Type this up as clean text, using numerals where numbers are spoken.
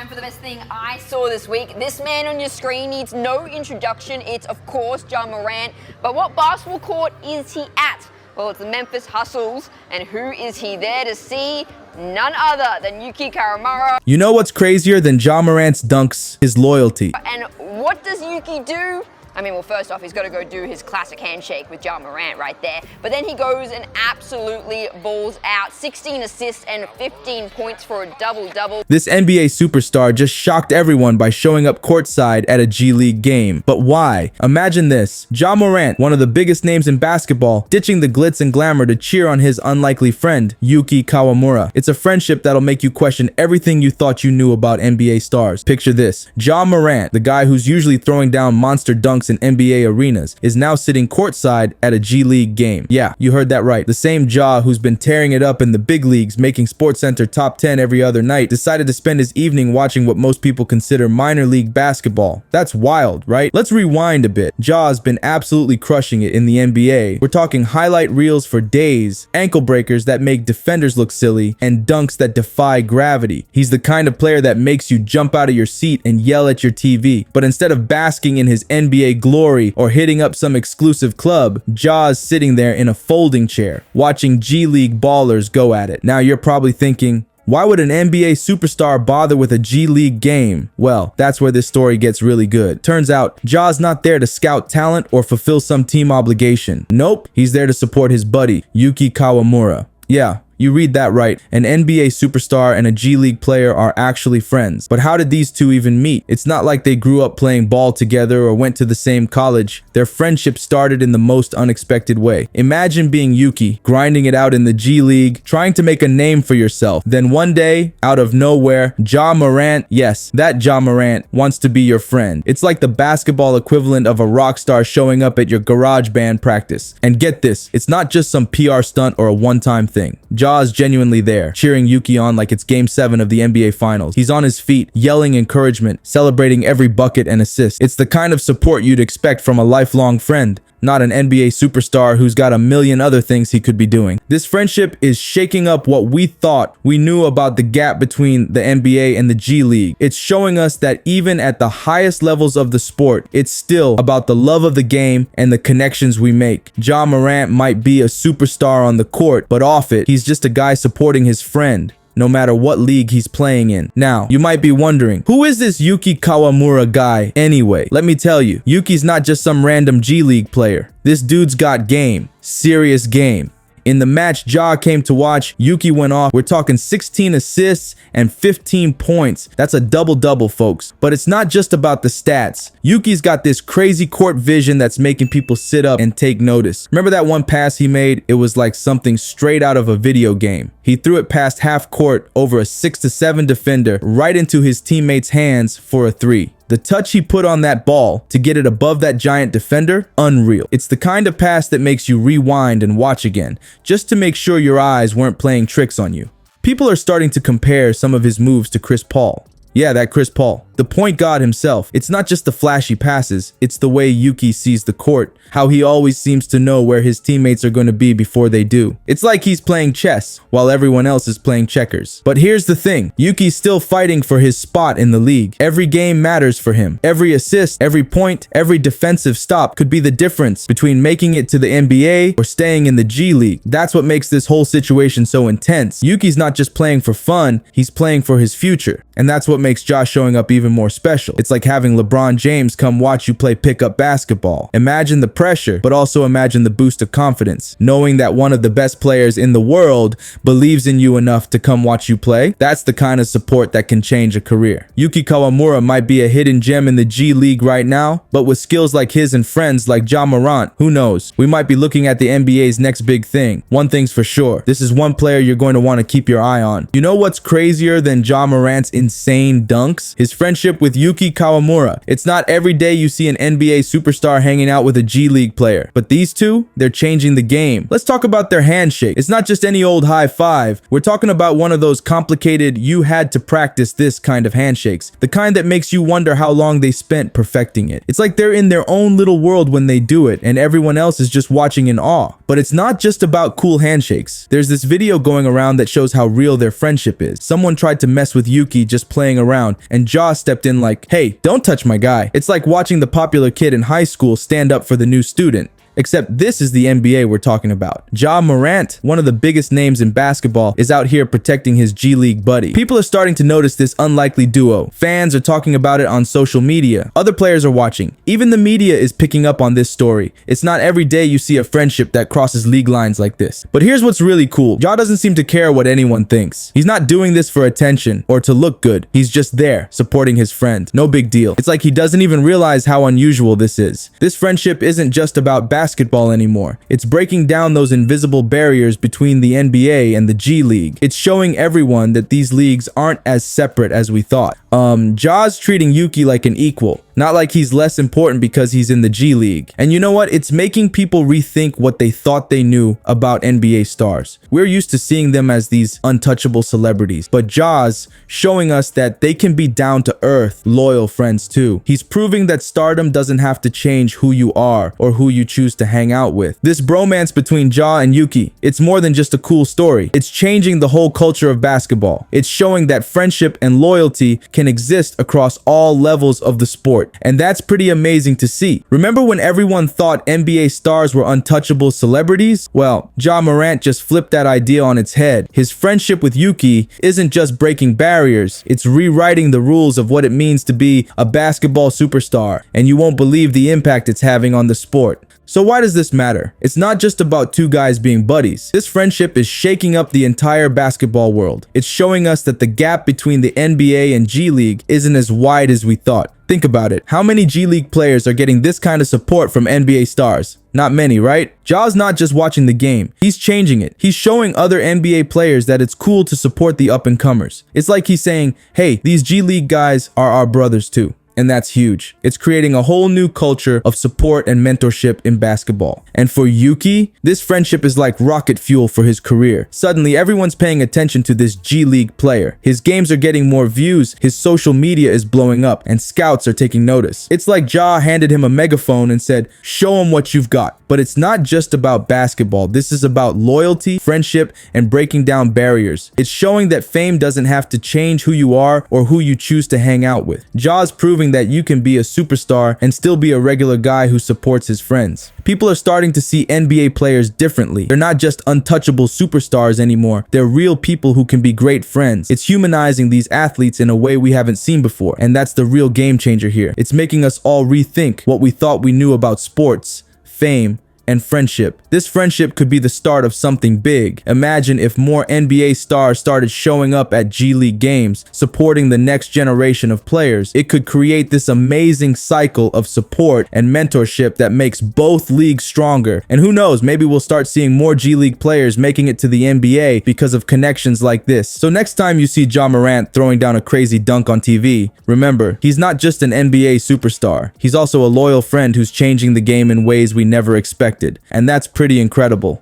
time for the best thing I saw this week. This man on your screen needs no introduction. It's, of course, Ja Morant. But what basketball court is he at? Well, it's the Memphis Hustles. And who is he there to see? None other than Yuki Kawamura. You know what's crazier than Ja Morant's dunks? His loyalty. And what does Yuki do? I mean, well, first off, he's got to go do his classic handshake with Ja Morant right there. But then he goes and absolutely balls out. 16 assists and 15 points for a double-double. This NBA superstar just shocked everyone by showing up courtside at a G League game. But why? Imagine this. Ja Morant, one of the biggest names in basketball, ditching the glitz and glamour to cheer on his unlikely friend, Yuki Kawamura. It's a friendship that'll make you question everything you thought you knew about NBA stars. Picture this. Ja Morant, the guy who's usually throwing down monster dunks in NBA arenas, is now sitting courtside at a G League game. Yeah, you heard that right. The same Ja who's been tearing it up in the big leagues, making SportsCenter top 10 every other night, decided to spend his evening watching what most people consider minor league basketball. That's wild, right? Let's rewind a bit. Ja's been absolutely crushing it in the NBA. We're talking highlight reels for days, ankle breakers that make defenders look silly, and dunks that defy gravity. He's the kind of player that makes you jump out of your seat and yell at your TV. But instead of basking in his NBA glory or hitting up some exclusive club, Ja's sitting there in a folding chair, watching G League ballers go at it. Now you're probably thinking, why would an NBA superstar bother with a G League game? Well, that's where this story gets really good. Turns out, Ja's not there to scout talent or fulfill some team obligation. Nope, he's there to support his buddy, Yuki Kawamura. Yeah, you read that right. An NBA superstar and a G League player are actually friends. But how did these two even meet? It's not like they grew up playing ball together or went to the same college. Their friendship started in the most unexpected way. Imagine being Yuki, grinding it out in the G League, trying to make a name for yourself. Then one day, out of nowhere, Ja Morant, yes, that Ja Morant, wants to be your friend. It's like the basketball equivalent of a rock star showing up at your garage band practice. And get this, it's not just some PR stunt or a one-time thing. Ja's genuinely there, cheering Yuki on like it's Game 7 of the NBA Finals. He's on his feet, yelling encouragement, celebrating every bucket and assist. It's the kind of support you'd expect from a lifelong friend, not an NBA superstar who's got a million other things he could be doing. This friendship is shaking up what we thought we knew about the gap between the NBA and the G League. It's showing us that even at the highest levels of the sport, it's still about the love of the game and the connections we make. Ja Morant might be a superstar on the court, but off it, he's just a guy supporting his friend, no matter what league he's playing in. Now, you might be wondering, who is this Yuki Kawamura guy anyway? Let me tell you, Yuki's not just some random G League player. This dude's got game, serious game. In the match Ja came to watch, Yuki went off. We're talking 16 assists and 15 points. That's a double-double, folks. But it's not just about the stats. Yuki's got this crazy court vision that's making people sit up and take notice. Remember that one pass he made? It was like something straight out of a video game. He threw it past half court over a 6-7 defender right into his teammate's hands for a 3. The touch he put on that ball to get it above that giant defender, unreal. It's the kind of pass that makes you rewind and watch again, just to make sure your eyes weren't playing tricks on you. People are starting to compare some of his moves to Chris Paul. Yeah, that Chris Paul, the point guard himself. It's not just the flashy passes, it's the way Yuki sees the court, how he always seems to know where his teammates are going to be before they do. It's like he's playing chess while everyone else is playing checkers. But here's the thing, Yuki's still fighting for his spot in the league. Every game matters for him. Every assist, every point, every defensive stop could be the difference between making it to the NBA or staying in the G League. That's what makes this whole situation so intense. Yuki's not just playing for fun, he's playing for his future. And that's what makes Ja showing up even more special. It's like having LeBron James come watch you play pickup basketball. Imagine the pressure, but also imagine the boost of confidence, knowing that one of the best players in the world believes in you enough to come watch you play. That's the kind of support that can change a career. Yuki Kawamura might be a hidden gem in the G League right now, but with skills like his and friends like Ja Morant, who knows? We might be looking at the NBA's next big thing. One thing's for sure, this is one player you're going to want to keep your eye on. You know what's crazier than Ja Morant's insane dunks? His friendship with Yuki Kawamura. It's not every day you see an NBA superstar hanging out with a G League player, but these two, they're changing the game. Let's talk about their handshake. It's not just any old high five. We're talking about one of those complicated, you had to practice this kind of handshakes. The kind that makes you wonder how long they spent perfecting it. It's like they're in their own little world when they do it, and everyone else is just watching in awe. But it's not just about cool handshakes. There's this video going around that shows how real their friendship is. Someone tried to mess with Yuki just playing around, and Ja stepped in like, hey, don't touch my guy. It's like watching the popular kid in high school stand up for the new student. Except this is the NBA we're talking about. Ja Morant, one of the biggest names in basketball, is out here protecting his G League buddy. People are starting to notice this unlikely duo. Fans are talking about it on social media. Other players are watching. Even the media is picking up on this story. It's not every day you see a friendship that crosses league lines like this. But here's what's really cool. Ja doesn't seem to care what anyone thinks. He's not doing this for attention or to look good. He's just there, supporting his friend. No big deal. It's like he doesn't even realize how unusual this is. This friendship isn't just about basketball anymore. It's breaking down those invisible barriers between the NBA and the G League. It's showing everyone that these leagues aren't as separate as we thought. Ja's treating Yuki like an equal, not like he's less important because he's in the G League. And you know what? It's making people rethink what they thought they knew about NBA stars. We're used to seeing them as these untouchable celebrities, but Ja's showing us that they can be down to earth, loyal friends too. He's proving that stardom doesn't have to change who you are or who you choose to hang out with. This bromance between Ja and Yuki, it's more than just a cool story. It's changing the whole culture of basketball. It's showing that friendship and loyalty can exist across all levels of the sport. And that's pretty amazing to see. Remember when everyone thought NBA stars were untouchable celebrities? Well, Ja Morant just flipped that idea on its head. His friendship with Yuki isn't just breaking barriers, it's rewriting the rules of what it means to be a basketball superstar. And you won't believe the impact it's having on the sport. So why does this matter? It's not just about two guys being buddies. This friendship is shaking up the entire basketball world. It's showing us that the gap between the NBA and G League isn't as wide as we thought. Think about it. How many G League players are getting this kind of support from NBA stars? Not many, right? Ja's not just watching the game. He's changing it. He's showing other NBA players that it's cool to support the up-and-comers. It's like he's saying, hey, these G League guys are our brothers too. And that's huge. It's creating a whole new culture of support and mentorship in basketball. And for Yuki, this friendship is like rocket fuel for his career. Suddenly, everyone's paying attention to this G League player. His games are getting more views, his social media is blowing up, and scouts are taking notice. It's like Ja handed him a megaphone and said, show him what you've got. But it's not just about basketball. This is about loyalty, friendship, and breaking down barriers. It's showing that fame doesn't have to change who you are or who you choose to hang out with. Ja's proving that you can be a superstar and still be a regular guy who supports his friends. People are starting to see NBA players differently. They're not just untouchable superstars anymore. They're real people who can be great friends. It's humanizing these athletes in a way we haven't seen before. And that's the real game changer here. It's making us all rethink what we thought we knew about sports, fame, and friendship. This friendship could be the start of something big. Imagine if more NBA stars started showing up at G League games, supporting the next generation of players. It could create this amazing cycle of support and mentorship that makes both leagues stronger. And who knows, maybe we'll start seeing more G League players making it to the NBA because of connections like this. So next time you see Ja Morant throwing down a crazy dunk on TV, remember, he's not just an NBA superstar. He's also a loyal friend who's changing the game in ways we never expected. And that's pretty incredible.